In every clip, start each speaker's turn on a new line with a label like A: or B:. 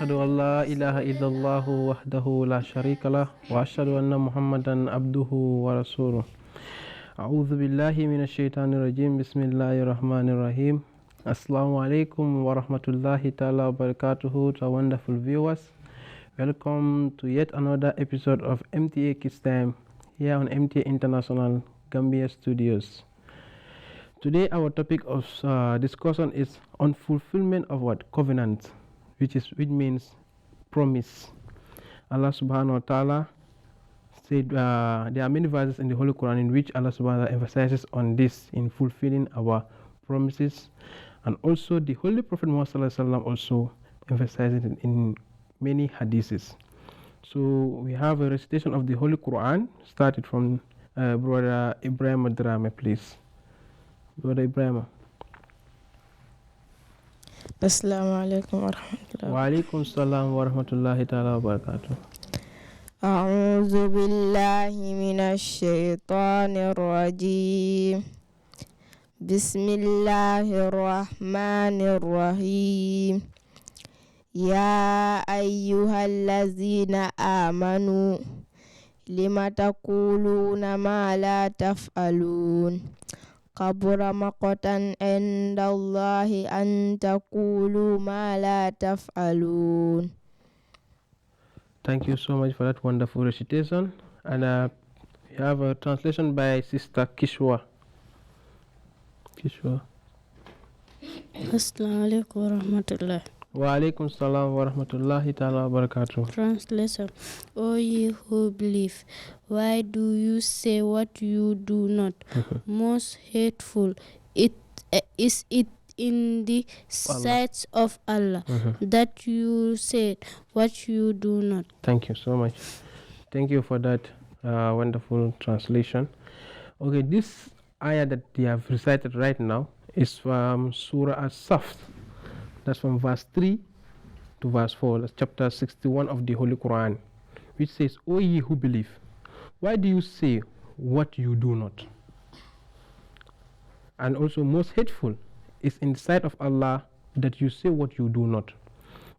A: أشهد أن لا إله إلا الله وحده لا شريك له وأشهد أن محمدا عبده ورسوله أعوذ بالله من الشيطان الرجيم بسم الله الرحمن الرحيم Assalamu alaikum wa rahmatullahi ta'ala wa barakatuhu to our wonderful viewers. Welcome to yet another episode of MTA Kids Time here on MTA International Gambia Studios. Today our topic of discussion is on fulfillment of what? Covenant, which means promise. Allah subhanahu wa ta'ala said there are many verses in the Holy Quran in which Allah subhanahu wa ta'ala emphasizes on this in fulfilling our promises. And also the Holy Prophet Muhammad also emphasizes it in many hadiths. So we have a recitation of the Holy Quran started from Brother Ibrahim Drame, please. Brother Ibrahim.
B: Assalamu alaikum wa rahmatullahi.
A: Wa alaikum salam wa rahmatullahi ta'ala wa barakatuh.
B: A'udhu billahi minash shaitanir rajim. Bismillahirrahmanirrahim. Ya ayyuhallazina amanu lima taquluna ma la taf'alun kabura maqtan indallahi an taqulu ma la taf'alun.
A: Thank you so much for that wonderful recitation. And we have a translation by Sister Kishwa.
C: Assalamu alaikum wa rahmatullah.
A: Wa alaikum salam wa rahmatullahi ta'ala wa barakatuh.
C: Translation. O ye who believe, why do you say what you do not? Most hateful is it in the sight of Allah that you said what you do not.
A: Thank you so much. Thank you for that wonderful translation. Okay, this ayah that they have recited right now is from Surah As-Saf. That's from verse 3 to verse 4. That's chapter 61 of the Holy Quran, which says, O ye who believe, why do you say what you do not? And also most hateful is in the sight of Allah that you say what you do not.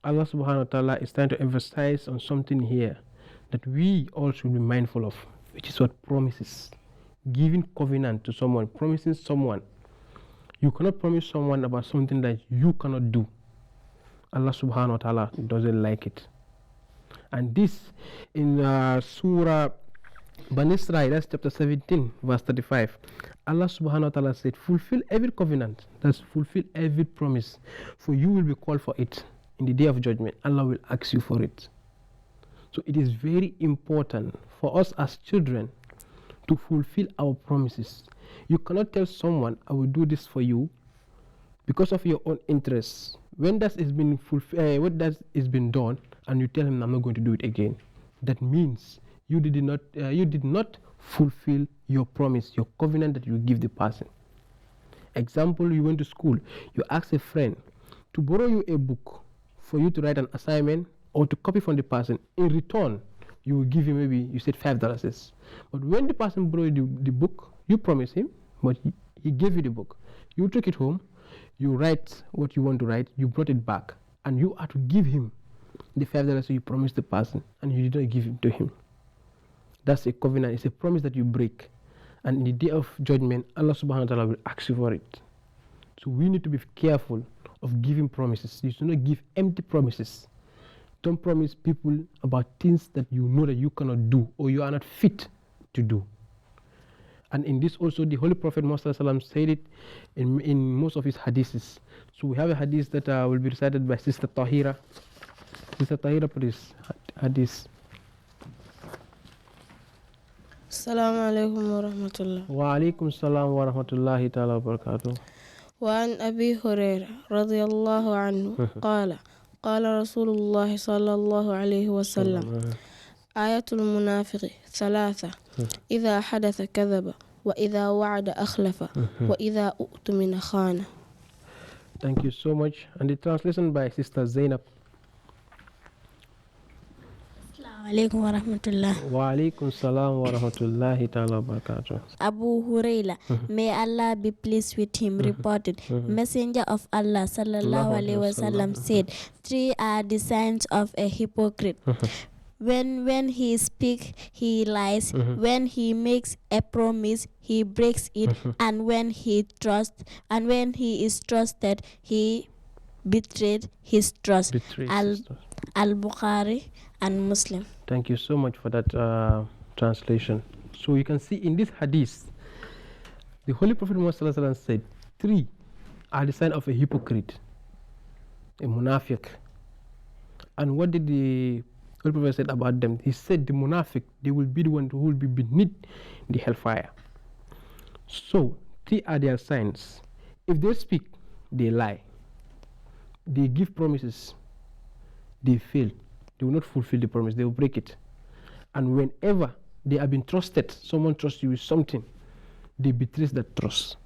A: Allah subhanahu wa ta'ala is trying to emphasize on something here that we all should be mindful of, which is what? Promises. Giving covenant to someone, promising someone. You cannot promise someone about something that you cannot do. Allah subhanahu wa ta'ala doesn't like it. And this in Surah Bani Israel, that's chapter 17, verse 35. Allah subhanahu wa ta'ala said, fulfill every covenant, that's fulfill every promise, for you will be called for it. In the day of judgment, Allah will ask you for it. So it is very important for us as children to fulfill our promises. You cannot tell someone, I will do this for you because of your own interests. When that is been done, and you tell him, I'm not going to do it again, that means you did not fulfill your promise, your covenant that you give the person. Example, you went to school, you ask a friend to borrow you a book for you to write an assignment or to copy from the person. In return, you will give him, maybe you said $5. But when the person borrowed the book, you promised him, but he gave you the book. You took it home, you write what you want to write, you brought it back, and you had to give him the $5 you promised the person, and you did not give it to him. That's a covenant. It's a promise that you break. And in the day of judgment, Allah subhanahu wa ta'ala will ask you for it. So we need to be careful of giving promises. You should not give empty promises. Don't promise people about things that you know that you cannot do or you are not fit to do. And in this also, the Holy Prophet Muhammad said it in most of his hadiths. So we have a hadith that will be recited by Sister Tahira. Sister Tahira, please, hadith.
C: Assalamu alaikum wa rahmatullah.
A: Wa alaikum salam wa rahmatullahi ta'ala wa barakatuh.
C: وعن أبي هريرة رضي الله عنه قال رسول الله صلى الله عليه وسلم آية المنافق ثلاثة إذا حدث كذب وإذا وعد أخلف وإذا أؤتمن خان.
A: Thank you so much. And the translation by Sister Zainab.
D: Assalamu Alaikum wa rahmatullah.
A: Wa alaikum salam wa rahmatullahi ta'ala wa barakatuh.
D: Abu Huraira, may Allah be pleased with him, reported, Messenger of Allah sallallahu alaihi wasallam said, 3 are the signs of a hypocrite. When he speaks, he lies. When he makes a promise, he breaks it. And when he is trusted, he betrayed his trust. Al-Bukhari and Muslim.
A: Thank you so much for that translation. So you can see in this hadith, the Holy Prophet Muhammad sallallahu alaihi wasallam said, 3 are the sign of a hypocrite, a munafiq. And what did the Holy Prophet said about them? He said the munafiq, they will be the one who will be beneath the hellfire. So 3 are their signs. If they speak, they lie. They give promises, they fail. They will not fulfill the promise, they will break it. And whenever they have been trusted, someone trusts you with something, they betray that trust.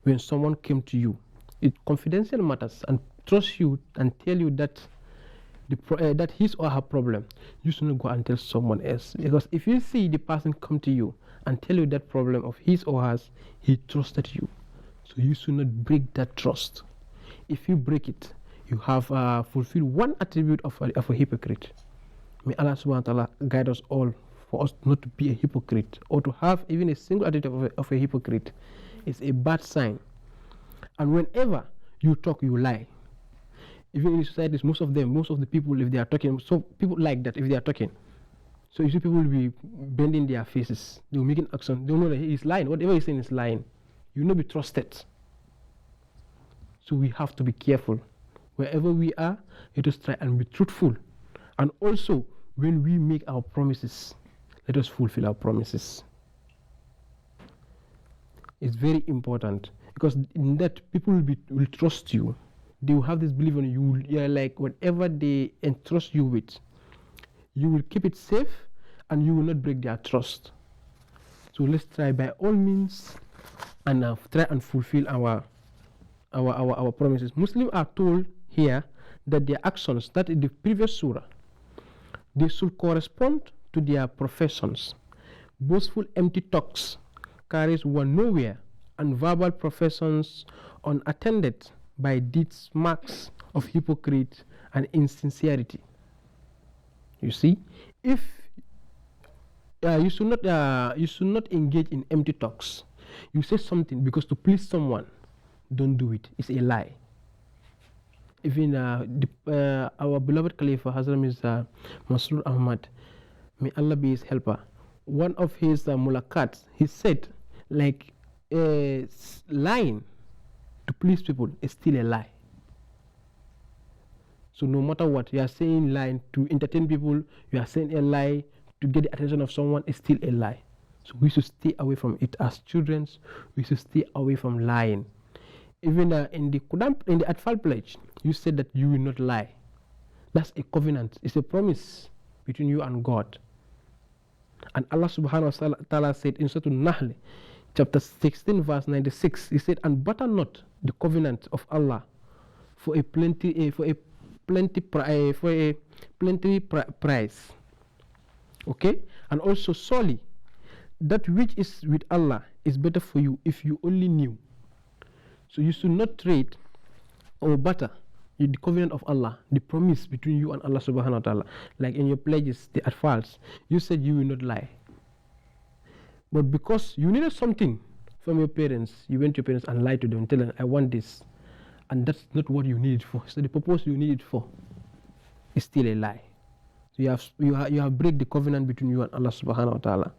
A: When someone came to you, it confidential matters, and trust you and tell you that that his or her problem, you should not go and tell someone else. Because if you see the person come to you and tell you that problem of his or hers, he trusted you. So you should not break that trust. If you break it, you have fulfilled one attribute of a hypocrite. May Allah subhanahu wa ta'ala guide us all for us not to be a hypocrite, or to have even a single attitude of a hypocrite. It's a bad sign. And whenever you talk, you lie. Even in societies, most of the people, if they are talking, so people like that if they are talking. So you see people will be bending their faces, they will make an action, they will know that he is lying, whatever he's saying is lying. You will not be trusted. So we have to be careful. Wherever we are, let us try and be truthful. And also, when we make our promises, let us fulfill our promises. It's very important, because in that people will trust you. They will have this belief on you. You are like whatever they entrust you with, you will keep it safe and you will not break their trust. So let's try by all means and try and fulfill our promises. Muslims are told here that their actions, that in the previous surah, they should correspond to their professions. Boastful empty talks carries one nowhere, and verbal professions unattended by deeds marks of hypocrisy and insincerity. You see, if you should not engage in empty talks. You say something because to please someone, don't do it. It's a lie. Even our beloved Khalifa Hazrat Mirza Masroor Ahmad, may Allah be his helper, one of his mulakats, he said, like, lying to please people is still a lie. So no matter what, you are saying lying to entertain people, you are saying a lie to get the attention of someone, is still a lie. So we should stay away from it. As children, we should stay away from lying. Even in the Quran, in the Atfal pledge, you said that you will not lie. That's a covenant. It's a promise between you and God. And Allah subhanahu wa ta'ala said in Surah An-Nahl, chapter 16, verse 96, he said, and butter not the covenant of Allah for a plenty price. Okay? And also solely that which is with Allah is better for you if you only knew. So you should not trade or butter the covenant of Allah, the promise between you and Allah subhanahu wa ta'ala. Like in your pledges, the Atfals, you said you will not lie. But because you needed something from your parents, you went to your parents and lied to them, tell them, I want this. And that's not what you need it for. So the purpose you need it for is still a lie. So you have break the covenant between you and Allah subhanahu wa ta'ala.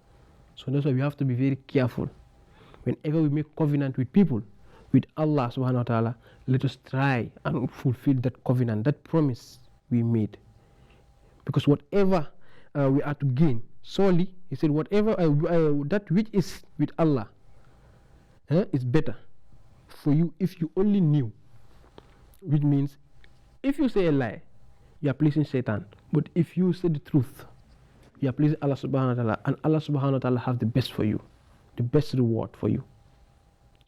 A: So that's why we have to be very careful. Whenever we make covenant with people, with Allah subhanahu wa ta'ala, let us try and fulfill that covenant, that promise we made. Because whatever we are to gain, solely, he said, whatever that which is with Allah is better for you if you only knew. Which means, if you say a lie, you are pleasing Satan. But if you say the truth, you are pleasing Allah subhanahu wa ta'ala, and Allah subhanahu wa ta'ala have the best for you, the best reward for you.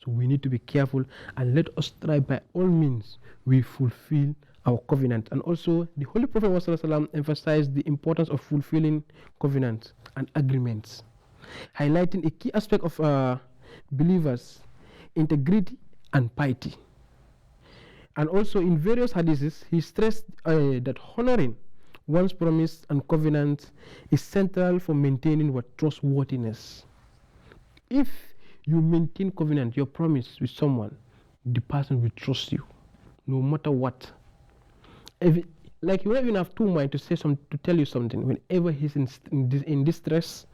A: So we need to be careful, and let us try by all means we fulfill our covenant. And also the Holy Prophet ﷺ emphasized the importance of fulfilling covenants and agreements, highlighting a key aspect of believers' integrity and piety. And also in various hadiths, he stressed that honoring one's promise and covenant is central for maintaining what trustworthiness. If you maintain covenant, your promise with someone, the person will trust you, no matter what. Like you don't even have two minds to say something, to tell you something. Whenever he's in distress,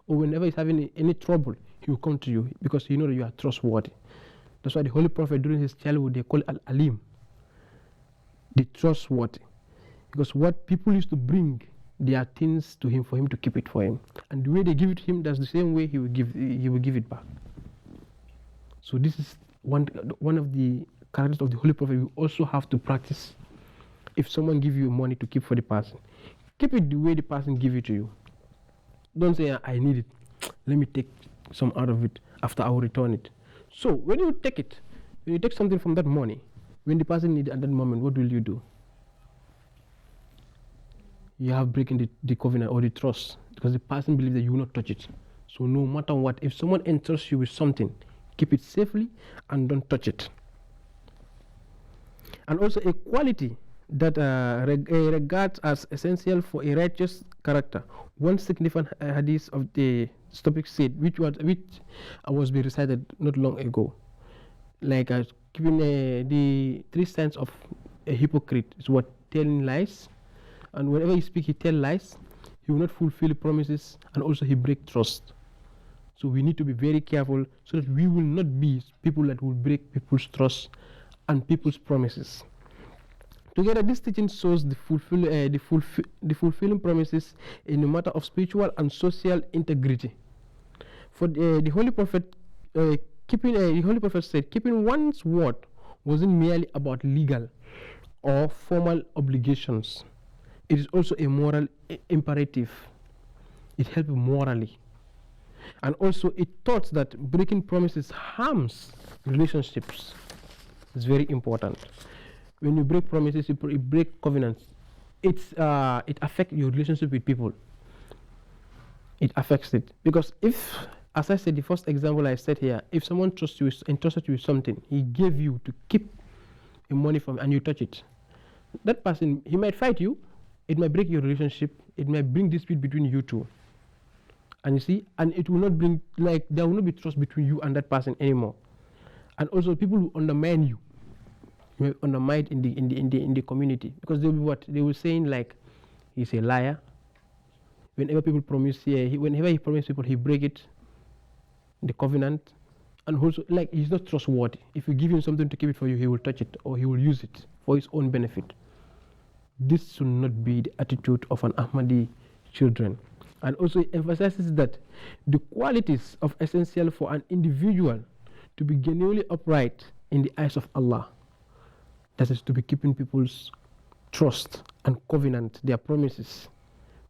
A: or whenever he's having any trouble, he will come to you because he knows that you are trustworthy. That's why the Holy Prophet during his childhood they call Al-Alim, the trustworthy, because what people used to bring their things to him for him to keep it for him, and the way they give it to him, that's the same way he will give it back. So this is one of the characteristics of the Holy Prophet. You also have to practice. If someone gives you money to keep for the person, keep it the way the person give it to you. Don't say I need it, let me take some out of it after I will return it. So when you take something from that money, when the person needs it at that moment, what will you do? You have breaking the covenant or the trust, because the person believes that you will not touch it. So no matter what, if someone entrusts you with something, keep it safely and don't touch it. And also a quality that regards as essential for a righteous character. One significant hadith of the topic said, which was being recited not long ago, like keeping the 3 signs of a hypocrite is what? Telling lies, and whenever he speaks, he tell lies. He will not fulfill promises, and also he break trust. So we need to be very careful so that we will not be people that will break people's trust and people's promises. Together, this teaching shows the fulfilling promises in the matter of spiritual and social integrity. For the Holy Prophet, the Holy Prophet said, keeping one's word wasn't merely about legal or formal obligations. It is also a moral imperative. It helps morally. And also it taught that breaking promises harms relationships. It's very important. When you break promises, you break covenants. It affects your relationship with people. It affects it. Because if, as I said, the first example I said here, if someone entrusted you with something, he gave you to keep money from, and you touch it, that person, he might fight you. It might break your relationship. It might bring dispute between you two. And you see, and it will not bring, like, there will not be trust between you and that person anymore. And also people will undermine you. You will undermine in the community, because they will what? They will saying like, he's a liar. Whenever people promise, whenever he promises people, he break it, the covenant. And also, like, he's not trustworthy. If you give him something to keep it for you, he will touch it or he will use it for his own benefit. This should not be the attitude of an Ahmadi children. And also it emphasizes that the qualities of essential for an individual to be genuinely upright in the eyes of Allah, that is to be keeping people's trust and covenant, their promises,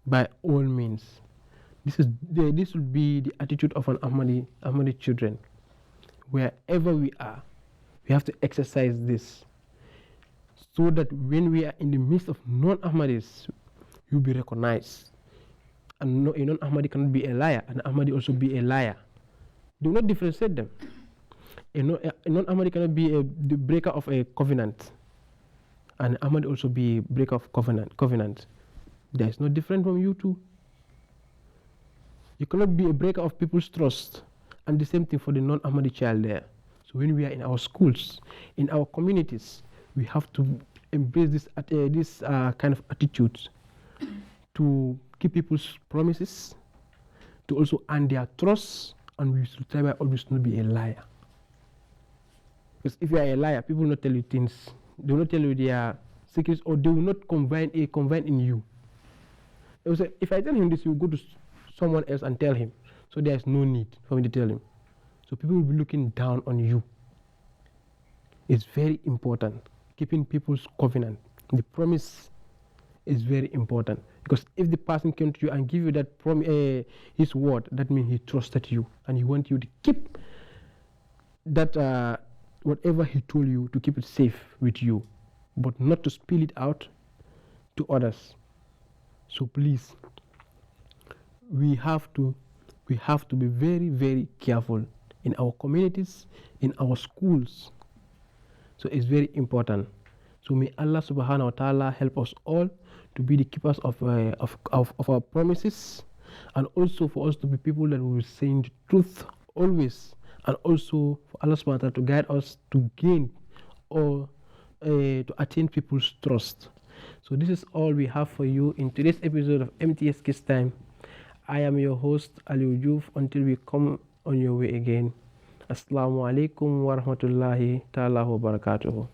A: by all means. This would be the attitude of an Ahmadi children. Wherever we are, we have to exercise this, so that when we are in the midst of non-Ahmadis, you'll be recognized. And a non-Ahmadi cannot be a liar, and Ahmadi also be a liar. Do not differentiate them. A non-Ahmadi cannot be the breaker of a covenant, and Ahmadi also be a breaker of covenant. There is no different from you two. You cannot be a breaker of people's trust, and the same thing for the non-Ahmadi child there. So when we are in our schools, in our communities, we have to embrace this kind of attitudes to keep people's promises, to also earn their trust, and we should try by always not be a liar. Because if you are a liar, people will not tell you things. They will not tell you their secrets, or they will not confide in you. They will say, if I tell him this, he will go to someone else and tell him. So there is no need for me to tell him. So people will be looking down on you. It's very important. Keeping people's covenant, the promise, is very important. Because if the person came to you and give you that his word, that means he trusted you, and he wants you to keep that whatever he told you, to keep it safe with you. but not to spill it out to others. So please, we have to be very, very careful in our communities, in our schools. So it's very important. So may Allah subhanahu wa ta'ala help us all to be the keepers of our promises, and also for us to be people that will say the truth always, and also for Allah subhanahu wa ta'ala to guide us to gain or to attain people's trust. So this is all we have for you in today's episode of MTS Kids Time. I am your host Ali Ujuf. Until we come on your way again, Assalamu alaikum wa rahmatullahi ta'ala wa barakatuhu.